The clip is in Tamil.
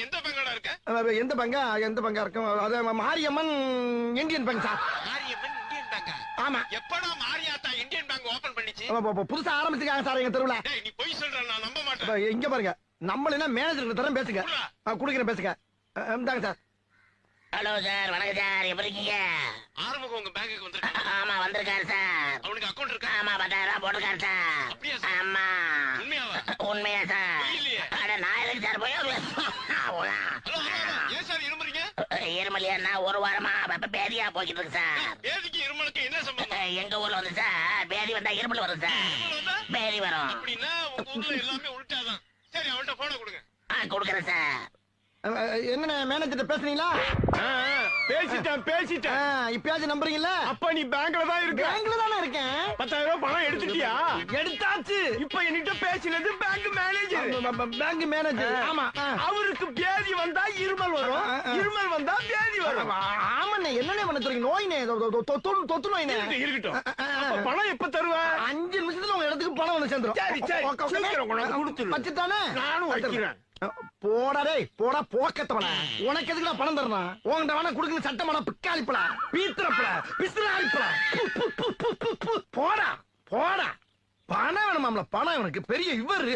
எந்த பேங்கோட இருக்க? எந்த பங்கா இருக்கும்? அது Mariamman Indian bank sir. Mariamman Indian பேங்கா? ஆமா. எப்படா மாரியாத்தா இந்தியன் பேங்க் ஓபன் பண்ணிச்சு? புதுசா ஆரம்பிச்சிருக்காங்க சார் எங்க தெருவுல. டேய் நீ பொய் சொல்ற, நான் நம்ப மாட்டேன். இங்க பாருங்க, நம்மள மேனேஜர் தரம் பேசுங்க. குடுக்குறேன் பேசுங்க. இந்தாங்க சார். ஹலோ சார், வணக்கம் சார், எப்படி இருக்கீங்க? ஆறுமுகம் உங்க பேங்குக்கு வந்திருக்கான். ஆமா வந்திருக்காரு சார். அவனுக்கு அக்கவுண்ட் இருக்கா? ஆமா 10,000 போட்டிருக்காரு சார். அப்படியா சார்? ஆமா. உண்மையாவா? உண்மையா சார்? பொய் இல்லையே. அட நான் எதுக்கு சார் போய் ஹலோ, ஏன் சார் இருமுறீங்க? இருமலியா ஒரு வாரமா பேதியா போய்கிட்டு இருக்கு சார். பேதிக்கு இருமலுக்கு என்ன சம்பந்தம்? எங்க ஊர்ல வந்து சார் பேதி வந்தா இருமல் வரும் சார். இருமல் வந்தா? பேதி வரும். அப்படின்னா உங்க ஊர்ல எல்லாமே உள்டாதான். சரி அவன்கிட்ட போன கொடுங்க. கொடுக்குறேன் சார். என்ன மேனேஜர் பேசுறீங்களா? பேசிட்டேன். இப்பயாச்சும் நம்புறீங்களா? அப்ப நீ பேங்க்ல தான் இருக்க. பேங்க்ல தானே இருக்கேன். 10,000 ரூபாய் பணம் எடுத்துட்டியா? எடுத்தாச்சு. இப்ப என்கிட்ட பேசினது பேங்க் மேனேஜர். Bank manager. ஆமா. அவருக்கு பேதி வந்தா இருமல் வரும், இருமல் வந்தா பேதி வரும். ஆமாண்ணே, என்னண்ணே பண்ண சொல்றீங்க? நோய்னே, தொத்து நோய்னே. இருக்கட்டும். அப்ப பணம் எப்ப தருவ? 5 நிமிஷத்துல உங்க இடத்துக்கு பணம் வந்து சேர்ந்துரும். சரி சீக்கிரம் கொண்டாந்து கொடுத்துரு. வச்சுட்டானே. நானும் வைக்கிறேன். போடா டேய், போடா போக்கத்தவன. உனக்கு எதுக்கு நான் பணம் தரணும்? உன்கிட்ட வேணா குடுக்கணும் சட்டமான பிக்காளிப்படா, பீத்திரப்படா, பிசினாளிப்படா. போடா போடா. பணம் வேணுமாம்ல, பணம். எனக்கு பெரிய இவரு.